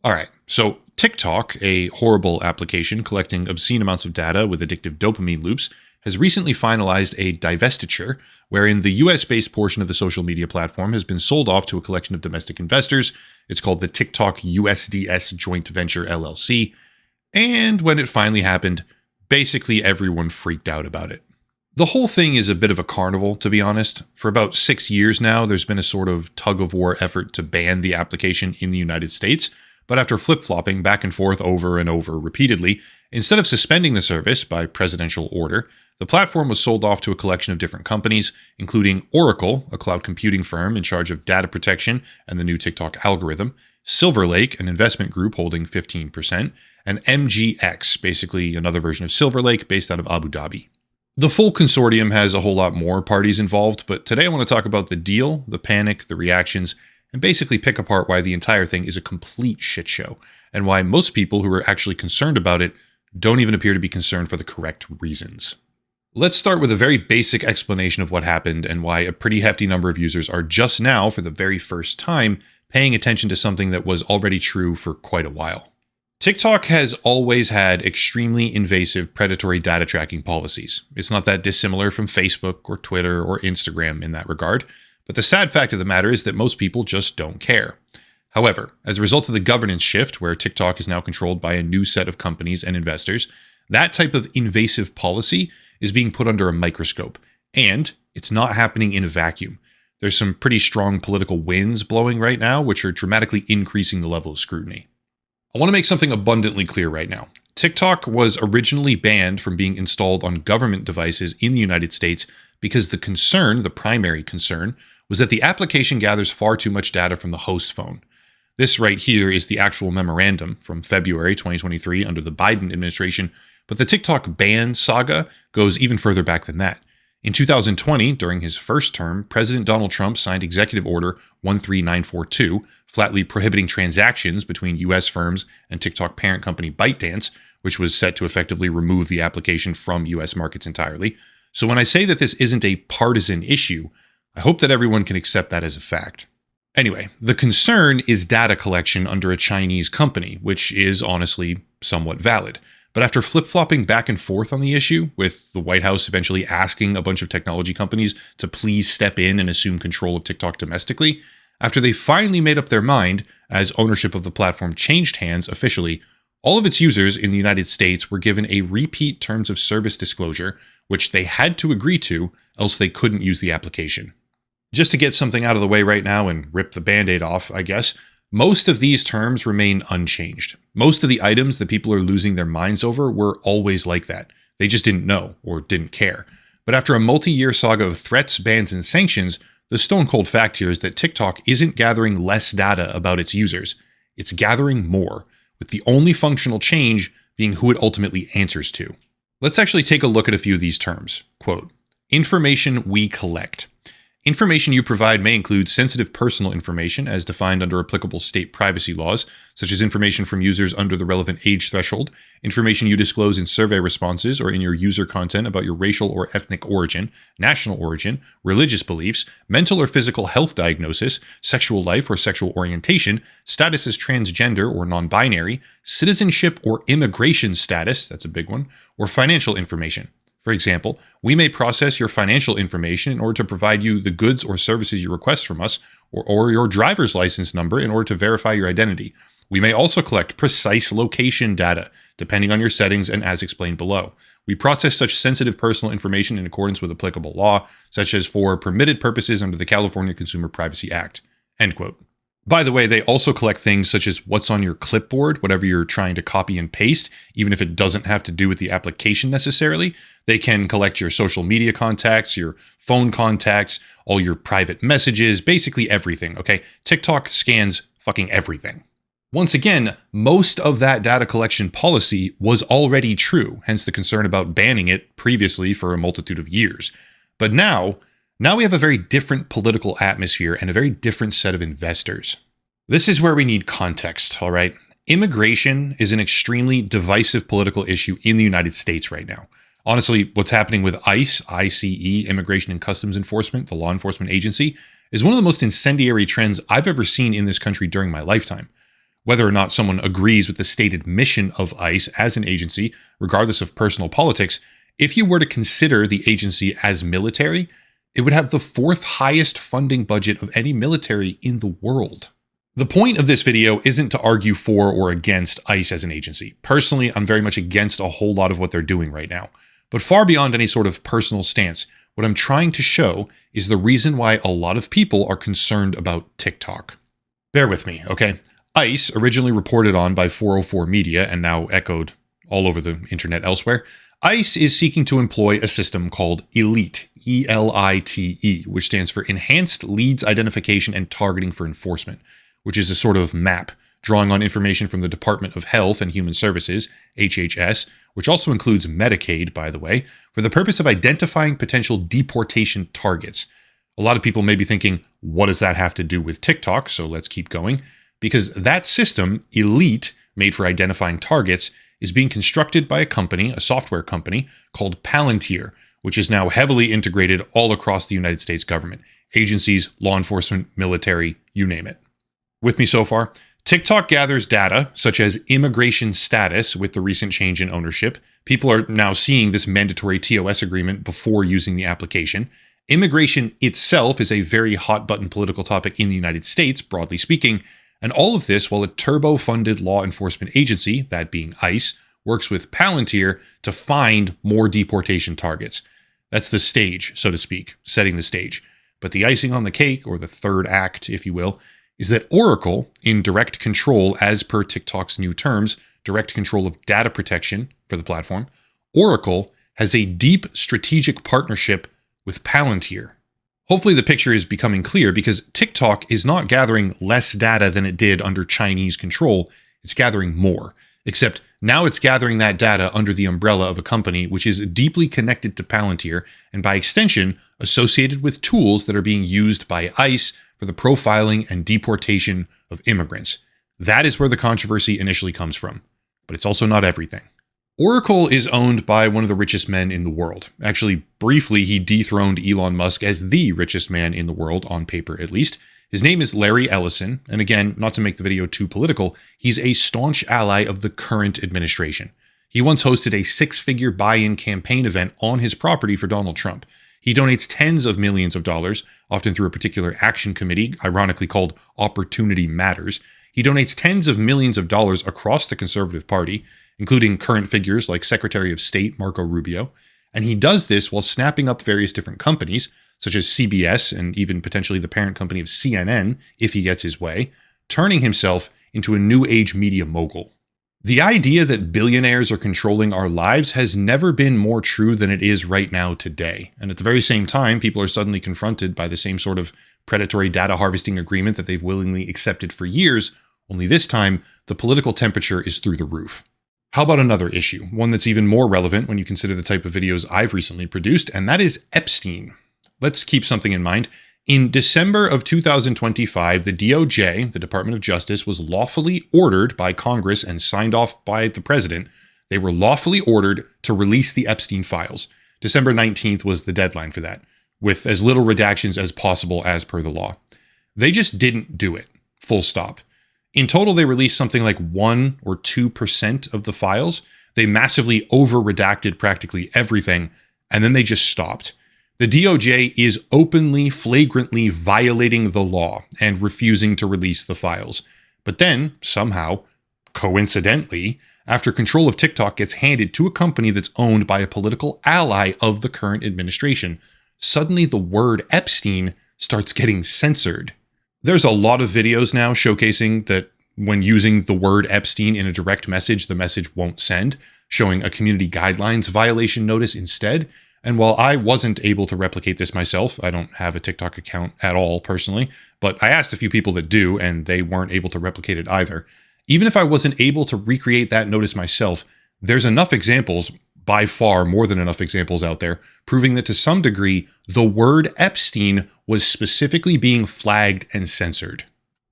All right, so TikTok, a horrible application collecting obscene amounts of data with addictive dopamine loops, has recently finalized a divestiture wherein the US based portion of the social media platform has been sold off to a collection of domestic investors. It's called the TikTok USDS Joint Venture LLC. And when it finally happened, basically everyone freaked out about it. The whole thing is a bit of a carnival, to be honest. For about 6 years now, there's been a sort of tug of war effort to ban the application in the United States. But after flip-flopping back and forth over and over repeatedly, instead of suspending the service by presidential order, the platform was sold off to a collection of different companies, including Oracle, a cloud computing firm in charge of data protection and the new TikTok algorithm, Silver Lake, an investment group holding 15%, and MGX, basically another version of Silver Lake based out of Abu Dhabi. The full consortium has a whole lot more parties involved, but today I want to talk about the deal, the panic, the reactions, and basically pick apart why the entire thing is a complete shit show, and why most people who are actually concerned about it don't even appear to be concerned for the correct reasons. Let's start with a very basic explanation of what happened and why a pretty hefty number of users are just now, for the very first time, paying attention to something that was already true for quite a while. TikTok has always had extremely invasive predatory data tracking policies. It's not that dissimilar from Facebook or Twitter or Instagram in that regard. But the sad fact of the matter is that most people just don't care. However, as a result of the governance shift, where TikTok is now controlled by a new set of companies and investors, that type of invasive policy is being put under a microscope. And it's not happening in a vacuum. There's some pretty strong political winds blowing right now, which are dramatically increasing the level of scrutiny. I want to make something abundantly clear right now. TikTok was originally banned from being installed on government devices in the United States because the primary concern, was that the application gathers far too much data from the host phone. This right here is the actual memorandum from February 2023 under the Biden administration, but the TikTok ban saga goes even further back than that. In 2020, during his first term, President Donald Trump signed Executive Order 13942, flatly prohibiting transactions between U.S. firms and TikTok parent company ByteDance, which was set to effectively remove the application from U.S. markets entirely. So when I say that this isn't a partisan issue, I hope that everyone can accept that as a fact. Anyway, the concern is data collection under a Chinese company, which is honestly somewhat valid. But after flip-flopping back and forth on the issue, with the White House eventually asking a bunch of technology companies to please step in and assume control of TikTok domestically, after they finally made up their mind, as ownership of the platform changed hands officially, all of its users in the United States were given a repeat terms of service disclosure, which they had to agree to, else they couldn't use the application. Just to get something out of the way right now and rip the Band-Aid off, I guess, most of these terms remain unchanged. Most of the items that people are losing their minds over were always like that. They just didn't know or didn't care. But after a multi-year saga of threats, bans, and sanctions, the stone cold fact here is that TikTok isn't gathering less data about its users. It's gathering more, with the only functional change being who it ultimately answers to. Let's actually take a look at a few of these terms. Quote, information we collect. Information you provide may include sensitive personal information as defined under applicable state privacy laws, such as information from users under the relevant age threshold, information you disclose in survey responses or in your user content about your racial or ethnic origin, national origin, religious beliefs, mental or physical health diagnosis, sexual life or sexual orientation, status as transgender or non-binary, citizenship or immigration status, that's a big one, or financial information. For example, we may process your financial information in order to provide you the goods or services you request from us, or your driver's license number in order to verify your identity. We may also collect precise location data, depending on your settings and as explained below. We process such sensitive personal information in accordance with applicable law, such as for permitted purposes under the California Consumer Privacy Act. End quote. By the way, they also collect things such as what's on your clipboard, whatever you're trying to copy and paste, even if it doesn't have to do with the application necessarily. They can collect your social media contacts, your phone contacts, all your private messages, basically everything, okay? TikTok scans fucking everything. Once again, most of that data collection policy was already true, hence the concern about banning it previously for a multitude of years. But now we have a very different political atmosphere and a very different set of investors. This is where we need context, all right? Immigration is an extremely divisive political issue in the United States right now. Honestly, what's happening with ICE, Immigration and Customs Enforcement, the law enforcement agency, is one of the most incendiary trends I've ever seen in this country during my lifetime. Whether or not someone agrees with the stated mission of ICE as an agency, regardless of personal politics, if you were to consider the agency as military, it would have the fourth highest funding budget of any military in the world. The point of this video isn't to argue for or against ICE as an agency. Personally, I'm very much against a whole lot of what they're doing right now. But far beyond any sort of personal stance, what I'm trying to show is the reason why a lot of people are concerned about TikTok. Bear with me, okay? ICE, originally reported on by 404 Media and now echoed all over the internet elsewhere, ICE is seeking to employ a system called ELITE, E-L-I-T-E, which stands for Enhanced Leads Identification and Targeting for Enforcement, which is a sort of map drawing on information from the Department of Health and Human Services, HHS, which also includes Medicaid, by the way, for the purpose of identifying potential deportation targets. A lot of people may be thinking, what does that have to do with TikTok? So let's keep going. Because that system, ELITE, made for identifying targets, is being constructed by a company, a software company, called Palantir, which is now heavily integrated all across the United States government. Agencies, law enforcement, military, you name it. With me so far? TikTok gathers data, such as immigration status with the recent change in ownership. People are now seeing this mandatory TOS agreement before using the application. Immigration itself is a very hot-button political topic in the United States, broadly speaking, and all of this while a turbo-funded law enforcement agency, that being ICE, works with Palantir to find more deportation targets. That's the stage, so to speak, setting the stage. But the icing on the cake, or the third act, if you will, is that Oracle, in direct control as per TikTok's new terms, direct control of data protection for the platform, Oracle has a deep strategic partnership with Palantir. Hopefully the picture is becoming clear because TikTok is not gathering less data than it did under Chinese control, it's gathering more. Except now it's gathering that data under the umbrella of a company which is deeply connected to Palantir and by extension associated with tools that are being used by ICE for the profiling and deportation of immigrants. That is where the controversy initially comes from. But it's also not everything. Oracle is owned by one of the richest men in the world. Actually, briefly, he dethroned Elon Musk as the richest man in the world, on paper at least. His name is Larry Ellison, and again, not to make the video too political, he's a staunch ally of the current administration. He once hosted a six-figure buy-in campaign event on his property for Donald Trump. He donates tens of millions of dollars, often through a particular action committee, ironically called Opportunity Matters. He donates tens of millions of dollars across the Conservative Party, including current figures like Secretary of State Marco Rubio. And he does this while snapping up various different companies, such as CBS and even potentially the parent company of CNN, if he gets his way, turning himself into a new age media mogul. The idea that billionaires are controlling our lives has never been more true than it is right now today. And at the very same time, people are suddenly confronted by the same sort of predatory data harvesting agreement that they've willingly accepted for years, only this time, the political temperature is through the roof. How about another issue, one that's even more relevant when you consider the type of videos I've recently produced, and that is Epstein. Let's keep something in mind. In December of 2025, the DOJ, the Department of Justice, was lawfully ordered by Congress and signed off by the president. They were lawfully ordered to release the Epstein files. December 19th was the deadline for that, with as little redactions as possible as per the law. They just didn't do it. Full stop. In total, they released something like 1 or 2% of the files. They massively over-redacted practically everything, and then they just stopped. The DOJ is openly, flagrantly violating the law and refusing to release the files. But then, somehow, coincidentally, after control of TikTok gets handed to a company that's owned by a political ally of the current administration, suddenly the word Epstein starts getting censored. There's a lot of videos now showcasing that when using the word Epstein in a direct message, the message won't send, showing a community guidelines violation notice instead. And while I wasn't able to replicate this myself, I don't have a TikTok account at all personally, but I asked a few people that do, and they weren't able to replicate it either. Even if I wasn't able to recreate that notice myself, there's enough examples, by far more than enough examples out there, proving that to some degree, the word Epstein was specifically being flagged and censored.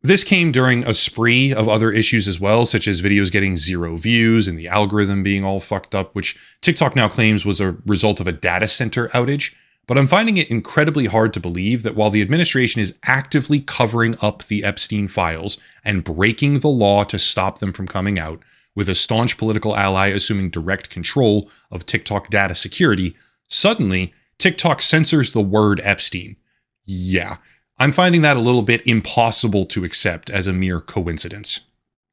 This came during a spree of other issues as well, such as videos getting 0 views and the algorithm being all fucked up, which TikTok now claims was a result of a data center outage. But I'm finding it incredibly hard to believe that while the administration is actively covering up the Epstein files and breaking the law to stop them from coming out, with a staunch political ally assuming direct control of TikTok data security, suddenly TikTok censors the word Epstein. Yeah, I'm finding that a little bit impossible to accept as a mere coincidence.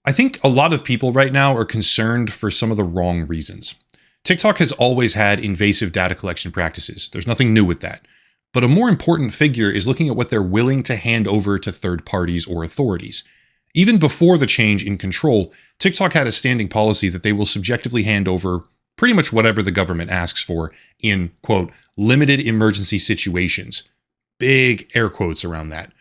I think a lot of people right now are concerned for some of the wrong reasons. TikTok has always had invasive data collection practices. There's nothing new with that. But a more important figure is looking at what they're willing to hand over to third parties or authorities. Even before the change in control, TikTok had a standing policy that they will subjectively hand over pretty much whatever the government asks for in, quote, limited emergency situations. Big air quotes around that.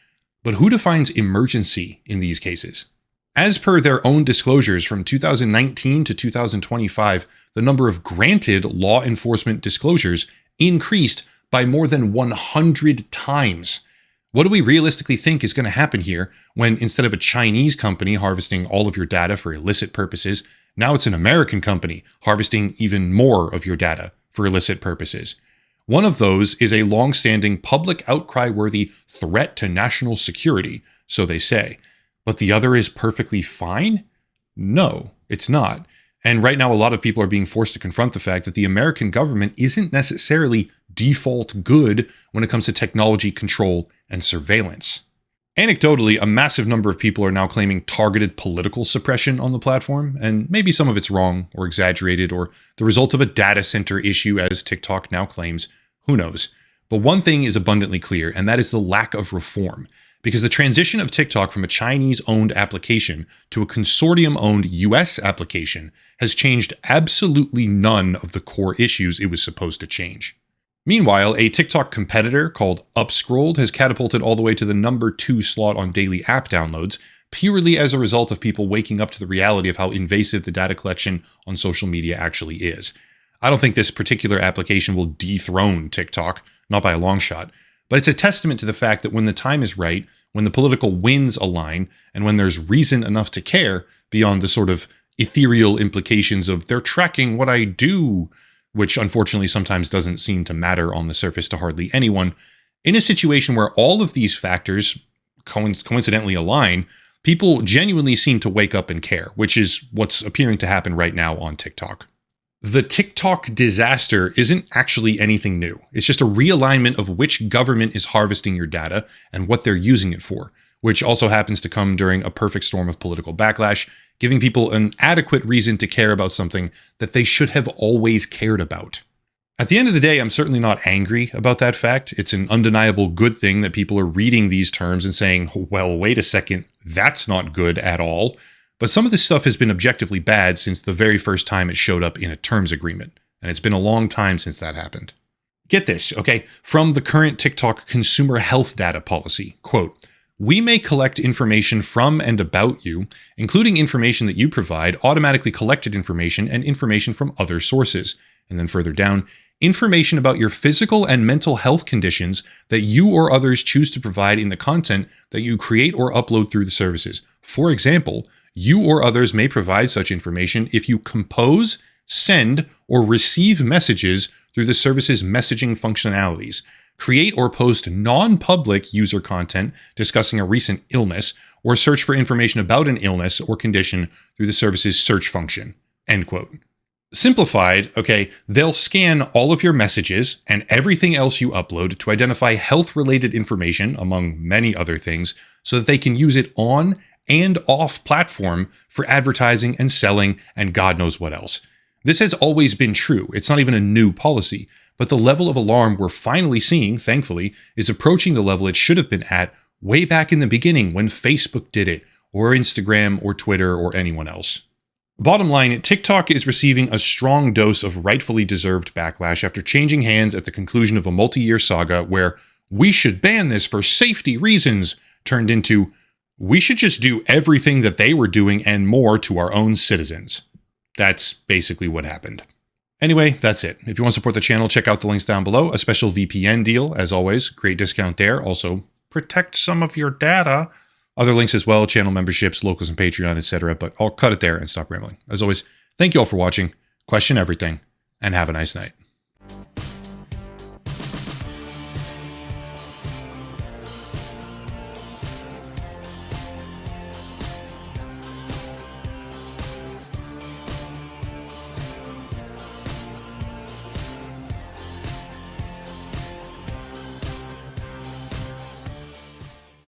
But who defines emergency in these cases? As per their own disclosures from 2019 to 2025, the number of granted law enforcement disclosures increased by more than 100 times. What do we realistically think is going to happen here when instead of a Chinese company harvesting all of your data for illicit purposes, now it's an American company harvesting even more of your data for illicit purposes? One of those is a long-standing public outcry-worthy threat to national security, so they say. But the other is perfectly fine? No, it's not. And right now, a lot of people are being forced to confront the fact that the American government isn't necessarily default good when it comes to technology control and surveillance. Anecdotally, a massive number of people are now claiming targeted political suppression on the platform, and maybe some of it's wrong or exaggerated or the result of a data center issue, as TikTok now claims. Who knows? But one thing is abundantly clear, and that is the lack of reform. Because the transition of TikTok from a Chinese-owned application to a consortium-owned US application has changed absolutely none of the core issues it was supposed to change. Meanwhile, a TikTok competitor called Upscrolled has catapulted all the way to the number 2 slot on daily app downloads, purely as a result of people waking up to the reality of how invasive the data collection on social media actually is. I don't think this particular application will dethrone TikTok, not by a long shot. But it's a testament to the fact that when the time is right, when the political winds align, and when there's reason enough to care beyond the sort of ethereal implications of they're tracking what I do, which unfortunately sometimes doesn't seem to matter on the surface to hardly anyone, in a situation where all of these factors coincidentally align, people genuinely seem to wake up and care, which is what's appearing to happen right now on TikTok. The TikTok disaster isn't actually anything new. It's just a realignment of which government is harvesting your data and what they're using it for, which also happens to come during a perfect storm of political backlash, giving people an adequate reason to care about something that they should have always cared about. At the end of the day, I'm certainly not angry about that fact. It's an undeniable good thing that people are reading these terms and saying, well, wait a second, that's not good at all. But some of this stuff has been objectively bad since the very first time it showed up in a terms agreement, and it's been a long time since that happened. Get this, okay? From the current TikTok consumer health data policy, quote, "We may collect information from and about you, including information that you provide, automatically collected information, and information from other sources." And then further down, "Information about your physical and mental health conditions that you or others choose to provide in the content that you create or upload through the services. For example, you or others may provide such information if you compose, send, or receive messages through the service's messaging functionalities, create or post non-public user content discussing a recent illness, or search for information about an illness or condition through the service's search function." End quote. Simplified, okay, they'll scan all of your messages and everything else you upload to identify health-related information, among many other things, so that they can use it on and off platform for advertising and selling and God knows what else. This has always been true. It's not even a new policy, but the level of alarm we're finally seeing, thankfully, is approaching the level it should have been at way back in the beginning when Facebook did it, or Instagram or Twitter or anyone else. Bottom line, TikTok is receiving a strong dose of rightfully deserved backlash after changing hands at the conclusion of a multi-year saga where "we should ban this for safety reasons" turned into "we should just do everything that they were doing and more to our own citizens." That's basically what happened. Anyway, that's it. If you want to support the channel, check out the links down below. A special VPN deal, as always. Great discount there. Also, protect some of your data. Other links as well, channel memberships, locals and Patreon, etc. But I'll cut it there and stop rambling. As always, thank you all for watching. Question everything, and have a nice night.